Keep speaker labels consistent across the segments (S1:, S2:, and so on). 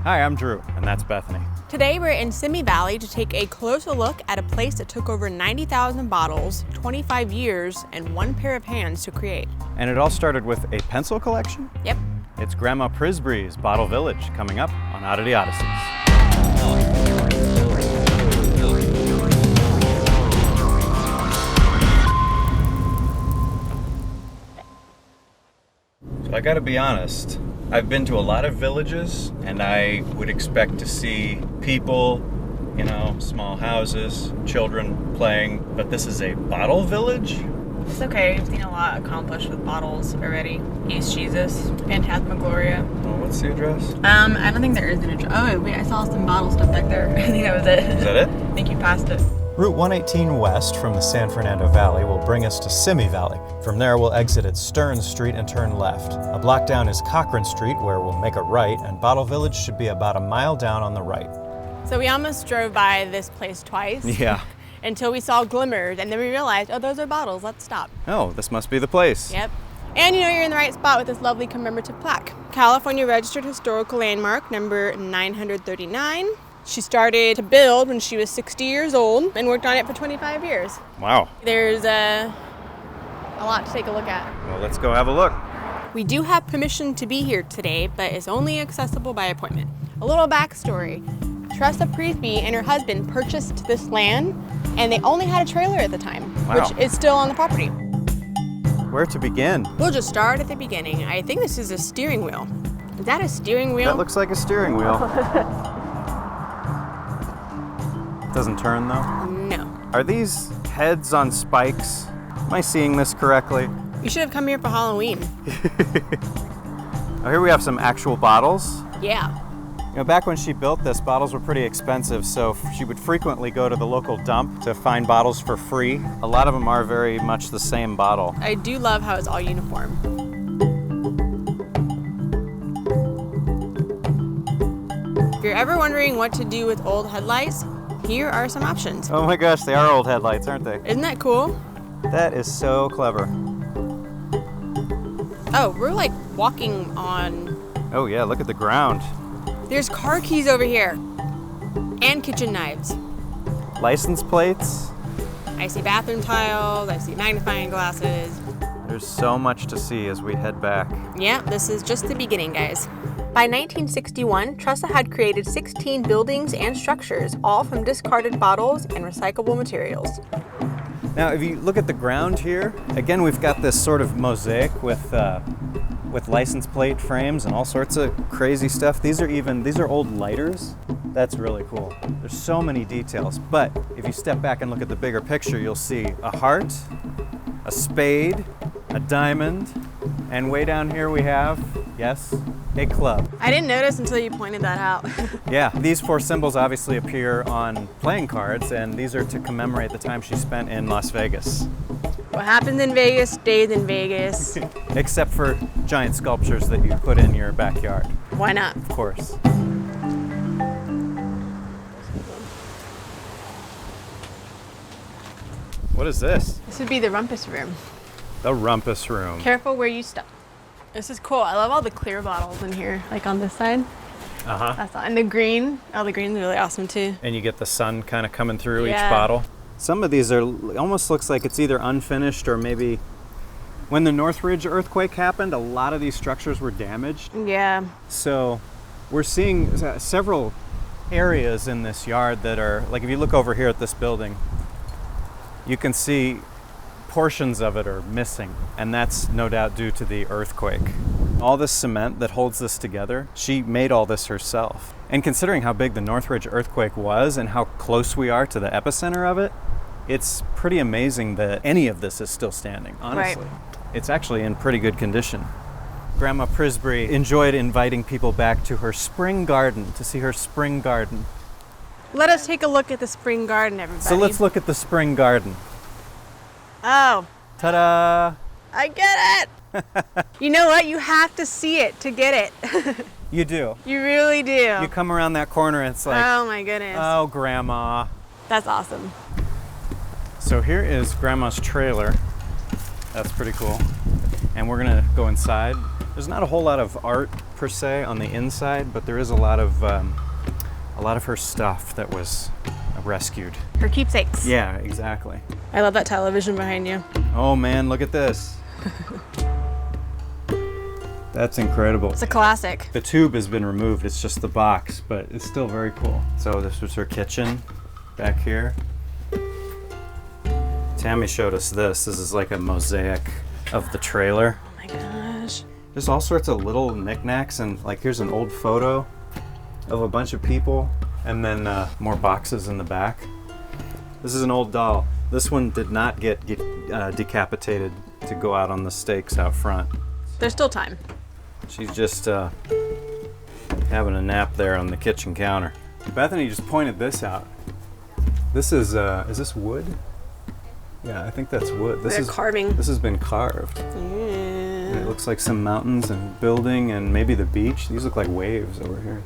S1: Hi, I'm Drew, and that's Bethany.
S2: Today we're in Simi Valley to take a closer look at a place that took over 90,000 bottles, 25 years, and one pair of hands to create.
S1: And it all started with a pencil collection?
S2: Yep.
S1: It's Grandma Prisbrey's Bottle Village coming up on Oddity Odysseys. So I gotta be honest, I've been to a lot of villages and I would expect to see people, you know, small houses, children playing, but this is a bottle village?
S2: It's okay, we've seen a lot accomplished with bottles already. East Jesus, Phantasmagoria.
S1: Oh, what's the address?
S2: I don't think there is an address. Oh wait, I saw some bottle stuff back there. I think that was it.
S1: Is that it?
S2: I think you passed it.
S3: Route 118 west from the San Fernando Valley will bring us to Simi Valley. From there, we'll exit at Stearns Street and turn left. A block down is Cochran Street, where we'll make a right, and Bottle Village should be about a mile down on the right.
S2: So we almost drove by this place twice.
S1: Yeah.
S2: Until we saw glimmers, and then we realized, oh, those are bottles, let's stop.
S1: Oh, this must be the place.
S2: Yep. And you know you're in the right spot with this lovely commemorative plaque. California Registered Historical Landmark, number 939. She started to build when she was 60 years old and worked on it for 25 years.
S1: Wow.
S2: There's a lot to take a look at.
S1: Well, let's go have a look.
S2: We do have permission to be here today, but it's only accessible by appointment. A little backstory. Tressa Prisbrey and her husband purchased this land, and they only had a trailer at the time,
S1: Wow.
S2: which is still on the property.
S1: Where to begin?
S2: We'll just start at the beginning. I think this is a steering wheel. Is that a steering wheel?
S1: That looks like a steering wheel. Doesn't turn though?
S2: No.
S1: Are these heads on spikes? Am I seeing this correctly?
S2: You should have come here for Halloween.
S1: Oh, here we have some actual bottles.
S2: Yeah.
S1: You know, back when she built this, bottles were pretty expensive, so she would frequently go to the local dump to find bottles for free. A lot of them are very much the same bottle.
S2: I do love how it's all uniform. If you're ever wondering what to do with old headlights, here are some options.
S1: Oh my gosh, they are old headlights, aren't they?
S2: Isn't that cool?
S1: That is so clever.
S2: Oh, we're like walking on...
S1: Oh yeah, look at the ground.
S2: There's car keys over here. And kitchen knives.
S1: License plates.
S2: I see bathroom tiles, I see magnifying glasses.
S1: There's so much to see as we head back.
S2: Yeah, this is just the beginning, guys. By 1961, Tressa had created 16 buildings and structures, all from discarded bottles and recyclable materials.
S1: Now, if you look at the ground here, again, we've got this sort of mosaic with license plate frames and all sorts of crazy stuff. These are old lighters. That's really cool. There's so many details, but if you step back and look at the bigger picture, you'll see a heart, a spade, a diamond, and way down here we have, yes, a club.
S2: I didn't notice until you pointed that out.
S1: Yeah, these four symbols obviously appear on playing cards, and these are to commemorate the time she spent in Las Vegas.
S2: What happens in Vegas stays in Vegas.
S1: Except for giant sculptures that you put in your backyard.
S2: Why not?
S1: Of course. What is this?
S2: This would be the rumpus room.
S1: The rumpus room.
S2: Careful where you step. This is cool. I love all the clear bottles in here, like on this side.
S1: Uh-huh.
S2: That's all. And the green. Oh, the green's really awesome too.
S1: And you get the sun kind of coming through
S2: Yeah.
S1: each bottle. Some of these almost looks like it's either unfinished or maybe when the Northridge earthquake happened, a lot of these structures were damaged.
S2: Yeah.
S1: So we're seeing several areas in this yard that are, like if you look over here at this building, you can see portions of it are missing, and that's no doubt due to the earthquake. All this cement that holds this together, she made all this herself. And considering how big the Northridge earthquake was and how close we are to the epicenter of it, it's pretty amazing that any of this is still standing, honestly.
S2: Right.
S1: It's actually in pretty good condition. Grandma Prisbrey enjoyed inviting people back to her spring garden, to see her spring garden.
S2: Let us take a look at the spring garden, everybody.
S1: So let's look at the spring garden.
S2: Oh,
S1: Ta-da!
S2: I get it. You know what? You have to see it to get it.
S1: You do.
S2: You really do.
S1: You come around that corner and it's like,
S2: oh my goodness.
S1: oh, Grandma.
S2: That's awesome.
S1: So here is Grandma's trailer. That's pretty cool. And we're gonna go inside. There's not a whole lot of art per se on the inside, but there is a lot of her stuff that was rescued.
S2: Her keepsakes.
S1: Yeah, exactly.
S2: I love that television behind you.
S1: Oh man, look at this. That's incredible.
S2: It's a classic.
S1: The tube has been removed, it's just the box, but it's still very cool. So this was her kitchen back here. Tammy showed us this. This is like a mosaic of the trailer.
S2: Oh my gosh.
S1: There's all sorts of little knickknacks, and like here's an old photo of a bunch of people, and then more boxes in the back. This is an old doll. This one did not get decapitated to go out on the stakes out front.
S2: There's still time.
S1: She's just having a nap there on the kitchen counter. Bethany just pointed this out. This is this wood? Yeah, I think that's wood. This is
S2: carving.
S1: This has been carved.
S2: Yeah.
S1: And it looks like some mountains and building and maybe the beach. These look like waves over here.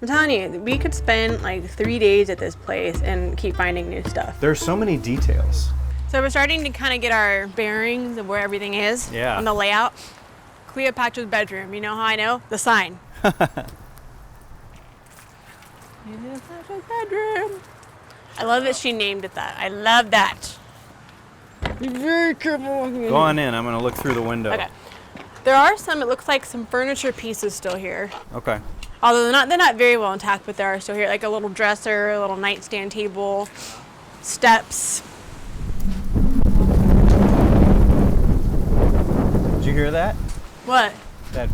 S2: I'm telling you, we could spend like 3 days at this place and keep finding new stuff.
S1: There's so many details.
S2: So we're starting to kind of get our bearings of where everything is.
S1: Yeah.
S2: And the layout. Cleopatra's bedroom. You know how I know? The sign. Cleopatra's bedroom. I love that she named it that. I love that. Be very careful.
S1: Go on in. I'm going to look through the window.
S2: Okay. There are some, it looks like some furniture pieces still here.
S1: Okay.
S2: Although they're not very well intact, but they are still here. Like a little dresser, a little nightstand table, steps.
S1: Did you hear that?
S2: What?
S1: That.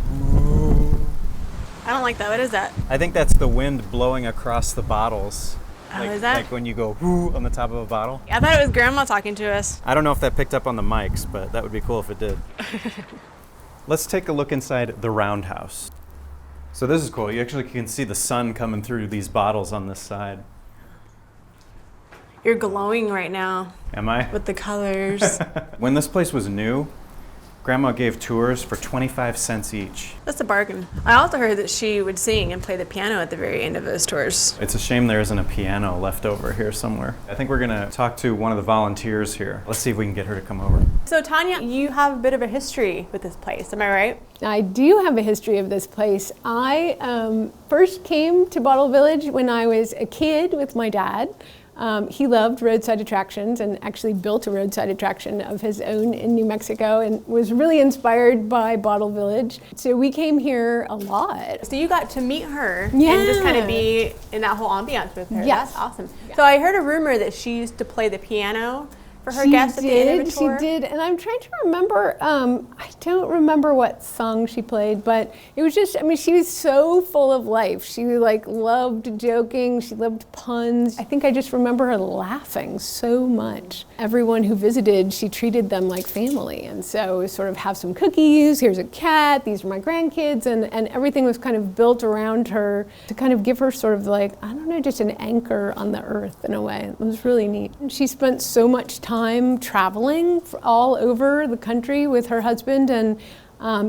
S2: I don't like that. What is that?
S1: I think that's the wind blowing across the bottles.
S2: Oh, is that?
S1: Like when you go whoo on the top of a bottle.
S2: I thought it was Grandma talking to us.
S1: I don't know if that picked up on the mics, but that would be cool if it did. Let's take a look inside the roundhouse. So this is cool. You actually can see the sun coming through these bottles on this side.
S2: You're glowing right now.
S1: Am I?
S2: With the colors.
S1: When this place was new, Grandma gave tours for 25 cents each.
S2: That's a bargain. I also heard that she would sing and play the piano at the very end of those tours.
S1: It's a shame there isn't a piano left over here somewhere. I think we're gonna talk to one of the volunteers here. Let's see if we can get her to come over.
S2: So Tanya, you have a bit of a history with this place, am I right?
S4: I do have a history of this place. I first came to Bottle Village when I was a kid with my dad. He loved roadside attractions and actually built a roadside attraction of his own in New Mexico and was really inspired by Bottle Village. So we came here a lot.
S2: So you got to meet her and
S4: Yeah.
S2: just kind of be in that whole ambiance with her.
S4: Yes.
S2: That's awesome.
S4: Yeah.
S2: So I heard a rumor that she used to play the piano for her guests at the end of the tour.
S4: She did, and I'm trying to remember, I don't remember what song she played, but it was just, I mean, she was so full of life. She like loved joking, she loved puns. I think I just remember her laughing so much. Everyone who visited, she treated them like family, and so it was sort of have some cookies, here's a cat, these are my grandkids, and everything was kind of built around her to kind of give her sort of like, I don't know, just an anchor on the earth in a way. It was really neat. And she spent so much time traveling all over the country with her husband, and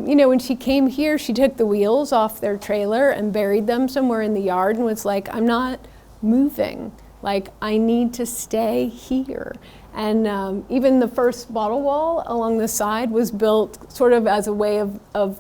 S4: you know, when she came here, she took the wheels off their trailer and buried them somewhere in the yard and was like, I'm not moving, like I need to stay here. And even the first bottle wall along the side was built sort of as a way of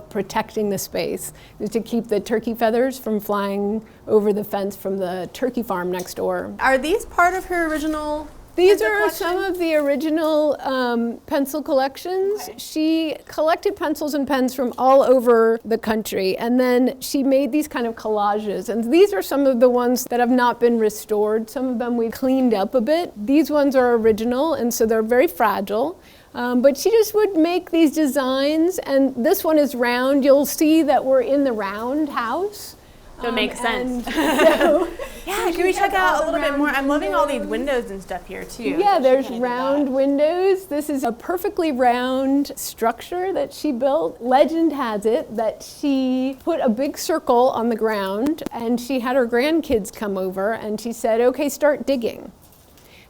S4: protecting the space, to keep the turkey feathers from flying over the fence from the turkey farm next door.
S2: Are these part of her original
S4: These
S2: pencil
S4: are
S2: collection?
S4: some of the original pencil collections.
S2: Okay.
S4: She collected pencils and pens from all over the country, and then she made these kind of collages. And these are some of the ones that have not been restored. Some of them we've cleaned up a bit. These ones are original, and so they're very fragile. But she just would make these designs, and this one is round. You'll see that we're in the round house.
S2: So it makes sense.
S4: So
S2: Yeah, can we check out a little bit more? I'm loving all these windows and stuff here too.
S4: yeah, there's round windows. This is a perfectly round structure that she built. Legend has it that she put a big circle on the ground and she had her grandkids come over and she said, okay, start digging.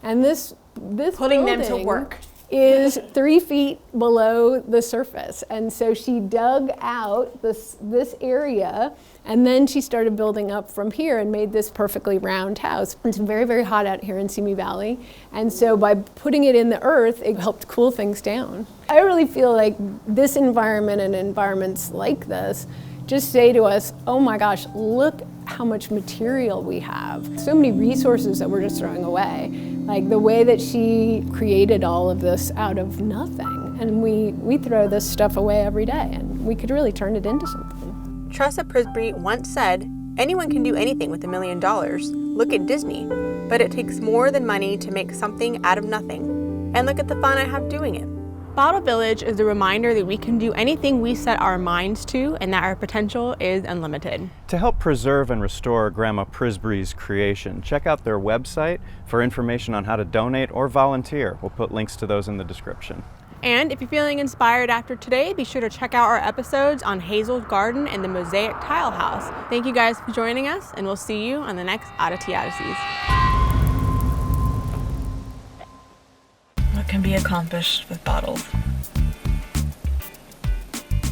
S4: And this
S2: Putting them to
S4: building
S2: work.
S4: is 3 feet below the surface. And so she dug out this area, and then she started building up from here and made this perfectly round house. It's very, very hot out here in Simi Valley. And so by putting it in the earth, it helped cool things down. I really feel like this environment and environments like this just say to us, oh my gosh, look how much material we have. So many resources that we're just throwing away. Like the way that she created all of this out of nothing. And we throw this stuff away every day, and we could really turn it into something.
S2: Tressa Prisbrey once said, anyone can do anything with $1 million. Look at Disney. But it takes more than money to make something out of nothing. And look at the fun I have doing it. Bottle Village is a reminder that we can do anything we set our minds to and that our potential is unlimited.
S1: To help preserve and restore Grandma Prisbrey's creation, check out their website for information on how to donate or volunteer. We'll put links to those in the description.
S2: And if you're feeling inspired after today, be sure to check out our episodes on Hazel's Garden and the Mosaic Tile House. Thank you guys for joining us, and we'll see you on the next Oddity Odysseys.
S5: What can be accomplished with bottles?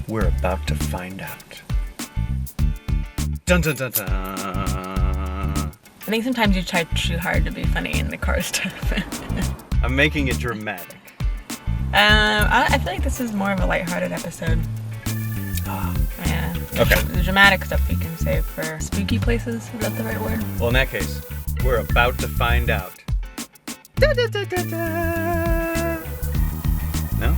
S3: We're about to find out. Dun dun dun dun.
S5: I think sometimes you try too hard to be funny in the car stuff.
S3: I'm making it dramatic.
S5: I feel like this is more of a lighthearted episode. Yeah.
S3: Okay.
S5: The dramatic stuff we can save for spooky places. Is that the right word?
S3: Well, in that case, we're about to find out. Da, da, da, da, da. No?